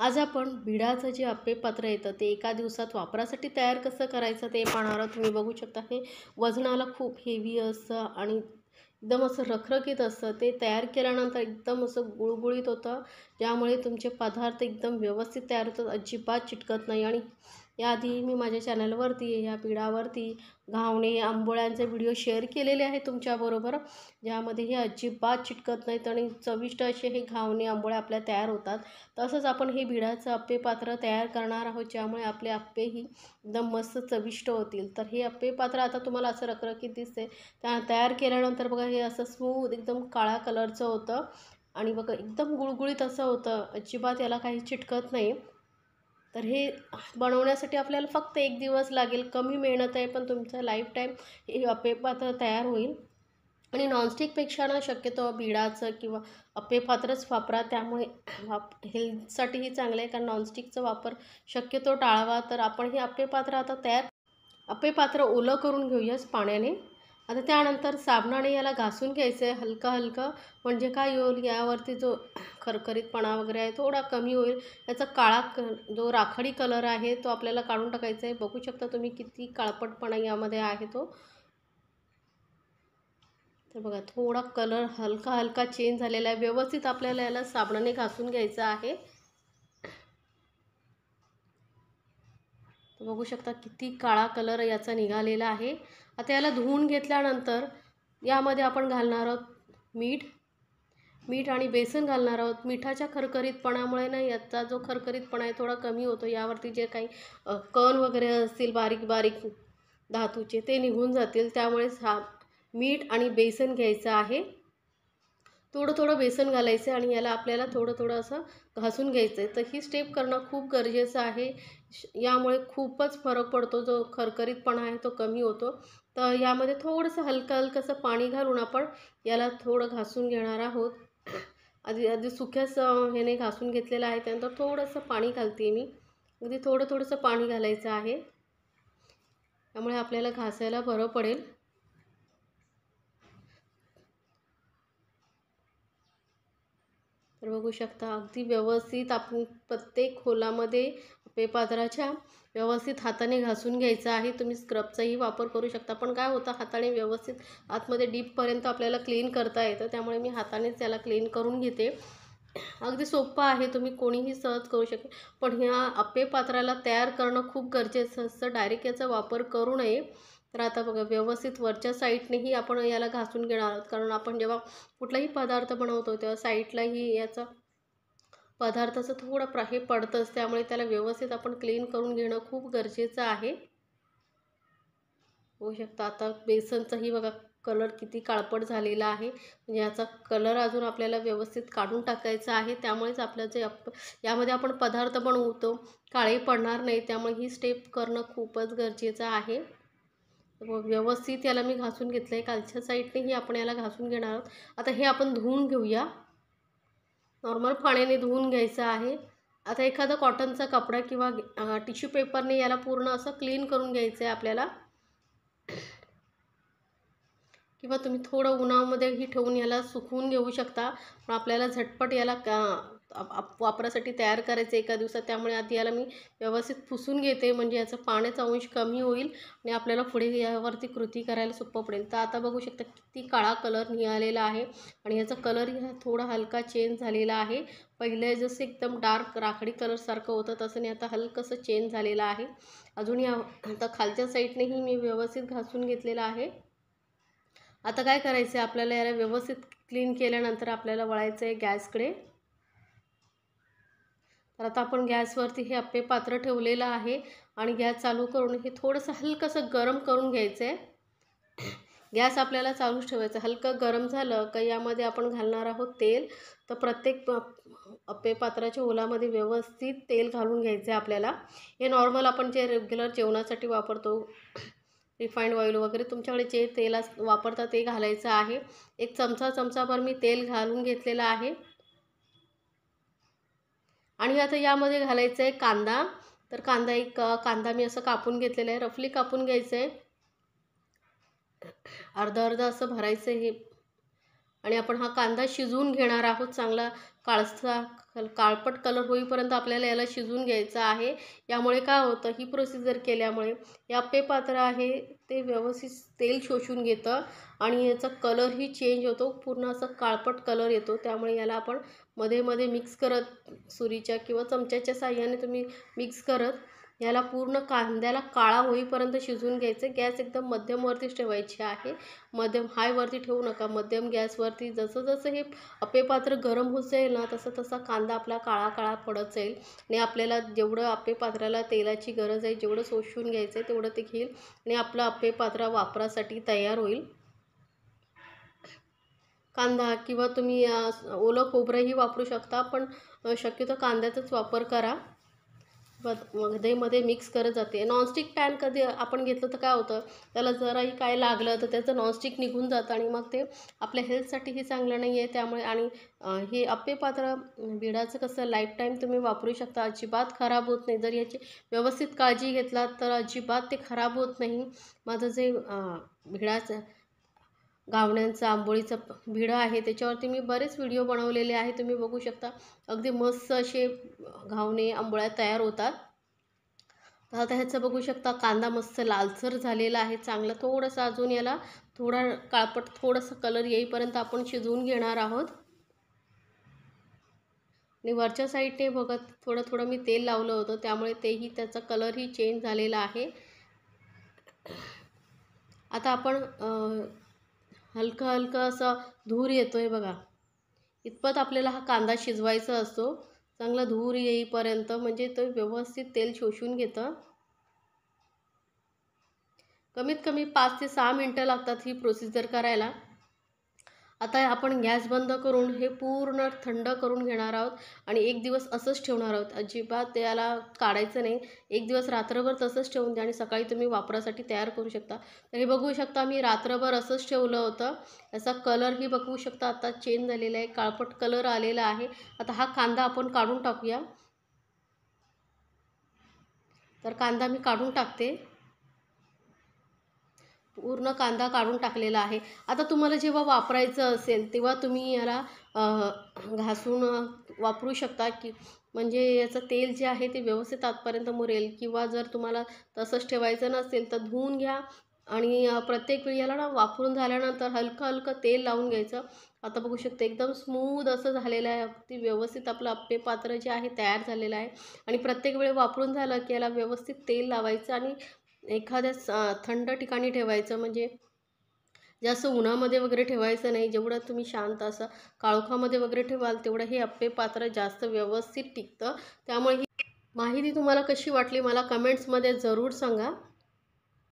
आज आपण भिडाचं जे अप्पे पात्र येतं ते एका दिवसात वापरासाठी तयार कसं करायचं ते पाहणार आहोत। तुम्ही बघू शकता हे वजनाला खूप हेवी असतं आणि एकदम असं रखरखीत असतं। ते तयार केल्यानंतर एकदम असं गुळगुळीत होतं, ज्यामुळे तुमचे पदार्थ एकदम व्यवस्थित तयार होतात, अजिबात चिटकत नाही। आणि याआधी मी माझ्या चॅनलवरती या भिडावरती घावणे आंबोळ्यांचे व्हिडिओ शेअर केलेले आहे तुमच्याबरोबर, ज्यामध्ये हे अजिबात चिटकत नाहीत आणि चविष्ट असे हे घावणे आंबोळ्या आपल्या तयार होतात। तसंच आपण हे भिडाचं अप्पे पात्र तयार करणार आहोत, ज्यामुळे आपले अप्पेही एकदम मस्त चविष्ट होतील। तर हे अप्पे पात्र आता तुम्हाला असं रखरखीत दिसते, तयार केल्यानंतर बघा हे असं स्मूथ एकदम काळा कलरचं होतं आणि बघा एकदम गुळगुळीत असं होतं, अजिबात याला काही चिटकत नाही। तर हे बनवण्यासाठी आपल्याला फक्त 1 दिवस लागेल, कमी मेहनत आहे, पण तुमचं लाईफ टाईम हे अप्पे पात्र तयार होईल। आणि नॉनस्टिकपेक्षा ना शक्यतो भिडाचं किंवा अप्पे पात्रच वापरा, त्यामुळे हेल्थसाठीही चांगलं आहे, कारण नॉनस्टिकचा वापर शक्यतो टाळावा। तर आपण हे अप्पे पात्र आता अप्पे पात्र ओलं करून घेऊयाच पाण्याने। आता त्यानंतर साबणाने याला घासून घ्यायचं आहे हलकं हलकं, म्हणजे काय होईल यावरती जो खरखरीतपणा वगैरे आहे थोडा कमी होईल। याचा जो राखाडी कलर आहे तो आपल्याला काढून टाकायचा आहे। बघू शकता तुम्ही किती काळपटपणा यामध्ये आहे तो। तर बघा थोडा कलर हलका हलका चेंज झालेला आहे। व्यवस्थित आपल्याला याला साबणाने घासून घ्यायचं आहे। तर बघू शकता किती काळा कलर याचा निघालेला आहे। आता याला धुवून घेतल्यानंतर यामध्ये आपण घालणार आहोत मीठ आणि बेसन घालणार आहोत। मिठाच्या खरखरीतपणामुळे ना याचा जो खरखरीतपणा आहे थोडा कमी होतो। यावरती जे काही कण वगैरे असतील बारीक बारीक धातूचे ते निघून जातील, त्यामुळे मीठ आणि बेसन घ्यायचं आहे। थोडं थोडं बेसन घालायचं आणि याला आपल्याला थोडं थोडं असं घासून घ्यायचं आहे। तर ही स्टेप करणं खूप गरजेचं आहे, यामुळे खूपच फरक पडतो, जो खरखरीतपणा आहे तो कमी होतो। तर यामध्ये थोडंसं हलकं हलकंसं पाणी घालून आपण याला थोडं घासून घेणार आहोत। आधी सुक्याच ह्याने घासून घेतलेलं आहे, त्यानंतर थोडंसं पाणी घालते मी, अगदी थोडंसं पाणी घालायचं आहे, त्यामुळे आपल्याला घासायला बरं पडेल। तर बघू शकता अगदी व्यवस्थित आपण प्रत्येक खोलामध्ये अप्पे पात्राच्या व्यवस्थित हाताने घासून घ्यायचं आहे। तुम्ही स्क्रबचाही वापर करू शकता, पण काय होतं हाताने व्यवस्थित आतमध्ये डीपपर्यंत आपल्याला क्लीन करता येतं, त्यामुळे मी हातानेच त्याला क्लीन करून घेते। अगदी सोपं आहे, तुम्ही कोणीही सहज करू शकेल, पण ह्या अप्पे पात्राला तयार करणं खूप गरजेचं असतं, डायरेक्ट याचा वापर करू नये। तर आता बघा व्यवस्थित वरच्या साईडनेही आपण याला घासून घेणार आहोत, कारण आपण जेव्हा कुठलाही पदार्थ बनवतो तेव्हा साईडलाही याचा पदार्थाचं थोडं हे पडतंच, त्यामुळे त्याला व्यवस्थित आपण क्लीन करून घेणं खूप गरजेचं आहे। होऊ शकता आता बेसनचाही बघा कलर किती काळपट झालेला आहे, म्हणजे याचा कलर अजून आपल्याला व्यवस्थित काढून टाकायचा आहे, त्यामुळेच आपलं जे यामध्ये आपण पदार्थ बनवतो काळे पडणार नाही, त्यामुळे ही स्टेप करणं खूपच गरजेचं आहे। व्यवस्थित याला मी घासून घेतलं आहे, खालच्या साईडनेही आपण याला घासून घेणार आहोत। आता हे आपण धुवून घेऊया, नॉर्मल पाण्याने धुवून घ्यायचं आहे। आता एखादा कॉटनचा कपडा किंवा टिश्यू पेपरने याला पूर्ण असं क्लीन करून घ्यायचं आहे आपल्याला, किंवा तुम्ही थोडं उन्हामध्येही ठेवून याला सुकवून घेऊ शकता, पण आपल्याला झटपट याला वापरासाठी तयार करायचं एका दिवसात, त्यामुळे आधी याला मी व्यवस्थित पुसून घेते, म्हणजे याचा पाण्याचा अंश कमी होईल आणि आपल्याला पुढे यावरती कृती करायला सोपं पडेल। तर आता बघू शकता किती काळा कलर निघालेला आहे आणि याचा कलरही थोडा हलका चेंज झालेला आहे। पहिले जसं एकदम डार्क राखाडी कलरसारखं होतं तसं नाही, आता हलकंसं चेंज झालेलं आहे। अजून आता खालच्या साईडनेही मी व्यवस्थित घासून घेतलेलं आहे। आता काय करायचं आहे आपल्याला, याला व्यवस्थित क्लीन केल्यानंतर आपल्याला वळायचं आहे गॅसकडे। तर आता आपण गॅसवरती हे अप्पे पात्र ठेवलेलं आहे आणि गॅस चालू करून हे थोडंसं हलकंसं गरम करून घ्यायचं आहे। गॅस आपल्याला चालूच ठेवायचं, हलकं गरम झालं का यामध्ये आपण घालणार आहोत तेल। तर प्रत्येक अप्पे पात्राच्या ओलामध्ये व्यवस्थित तेल घालून घ्यायचं आहे आपल्याला। हे नॉर्मल आपण जे रेग्युलर जेवणासाठी वापरतो रिफाइंड ऑइल वगैरे, तुमच्याकडे जे तेल वापरता ते घालायचं आहे। एक चमचाभर मी तेल घालून घेतलेलं आहे आणि आता यामध्ये घालायचं आहे कांदा। तर कांदा मी असं कापून घेतलेला आहे, रफली कापून घ्यायचं आहे, अर्धा असं भरायचं आहे हे आणि आपण हा कांदा शिजवून घेणार आहोत. चांगला काळपट कलर होईपर्यंत आपल्याला याला शिजवून घ्यायचं आहे. यामुळे काय होतं, ही प्रोसिजर केल्यामुळे हे अप्पे पात्र आहे ते व्यवस्थित तेल शोषून घेतं आणि याचा कलरही चेंज होतो, पूर्ण असा काळपट कलर येतो. त्यामुळे याला आपण मध्ये मध्ये मिक्स करत, सुरीच्या किंवा चमच्याच्या साहाय्याने तुम्ही मिक्स करत याला पूर्ण कांद्याला काळा होईपर्यंत शिजवून घ्यायचं. गॅस एकदम मध्यमवरतीच ठेवायची आहे, मध्यम हायवरती ठेवू नका, मध्यम गॅसवरती. जसं जसं हे अप्पे पात्र गरम होत जाईल ना, तसं तसा कांदा आपला काळा काळा पडत जाईल आणि आपल्याला जेवढं अप्पे पात्राला तेलाची गरज आहे, जेवढं शोषून घ्यायचं आहे तेवढं ते घेईल आणि आपलं अप्पे पात्र वापरासाठी तयार होईल. कांदा किंवा तुम्ही ओलं खोबरंही वापरू शकता, पण शक्यतो कांद्याचाच वापर करा. मध्ये मध्ये मिक्स करत जाते. नॉनस्टिक पॅन कधी आपण घेतलं तर काय होतं, त्याला जराही काय लागलं तर त्याचं नॉनस्टिक निघून जातं आणि मग ते आपल्या हेल्थसाठीही चांगलं नाही आहे. त्यामुळे आणि हे अप्पे पात्र बिडाचं कसं लाईफ टाईम तुम्ही वापरू शकता, अजिबात खराब होत नाही. जर याची व्यवस्थित काळजी घेतलात तर अजिबात ते खराब होत नाही. माझं जे भिडाचं घावण्यांचं आंबोळीचं भिडं आहे त्याच्यावरती मी बरेच व्हिडिओ बनवलेले आहे, तुम्ही बघू शकता. अगदी मस्त असे घावणे आंबोळ्या तयार होतात. तर आता ह्याचं बघू शकता, कांदा मस्त लालसर झालेला आहे चांगला. थोडंसं अजून याला थोडा काळपट थोडंसं कलर येईपर्यंत आपण शिजवून घेणार आहोत. आणि वरच्या साईडने बघत थोडं थोडं मी तेल लावलं होतं, त्यामुळे तेही त्याचा कलरही चेंज झालेला आहे. आता आपण हलकं हलकं असं धूर येतो आहे बघा, इतपत आपल्याला हा कांदा शिजवायचा असतो. चांगला धूर येईपर्यंत, म्हणजे तो व्यवस्थित तेल शोषून घेतं. कमीत कमी 5 ते 6 मिनटं लागतात ही प्रोसिजर करायला. आता आपण गॅस बंद करून हे पूर्ण थंड करून घेणार आहोत आणि एक दिवस असंच ठेवणार आहोत. अजिबात त्याला काढायचं नाही. एक दिवस रात्रभर तसंच ठेवून द्या आणि सकाळी तुम्ही वापरासाठी तयार करू शकता. तर हे बघू शकता, मी रात्रभर असंच ठेवलं होतं. याचा कलरही बघू शकता आता चेंज झालेला आहे, काळपट कलर आलेला आहे. आता हा कांदा आपण काढून टाकूया. तर कांदा मी काढून टाकते. पूर्ण कांदा काढून टाकलेला आहे. आता तुम्हाला जेव्हा वापरायचं असेल तेव्हा तुम्ही याला घासून वापरू शकता, की म्हणजे याचं तेल जे आहे ते व्यवस्थित आतपर्यंत मुरेल. किंवा जर तुम्हाला तसंच ठेवायचं नसेल तर धुवून घ्या आणि प्रत्येक वेळी याला ना वापरून झाल्यानंतर हलकं हलकं तेल लावून घ्यायचं. आता बघू शकता एकदम स्मूथ असं झालेलं आहे, अगदी व्यवस्थित आपलं अप्पे पात्र जे आहे तयार झालेलं आहे. आणि प्रत्येक वेळी वापरून झालं की याला व्यवस्थित तेल लावायचं आणि एखाद्या थंड ठिकाणी ठेवायचं. म्हणजे जास्त उन्हामध्ये वगैरे ठेवायचं नाही. जेवढं तुम्ही शांत असं काळोखामध्ये वगैरे ठेवाल तेवढं हे अप्पे पात्र जास्त व्यवस्थित टिकतं. त्यामुळे ही माहिती तुम्हाला कशी वाटली मला कमेंट्समध्ये जरूर सांगा.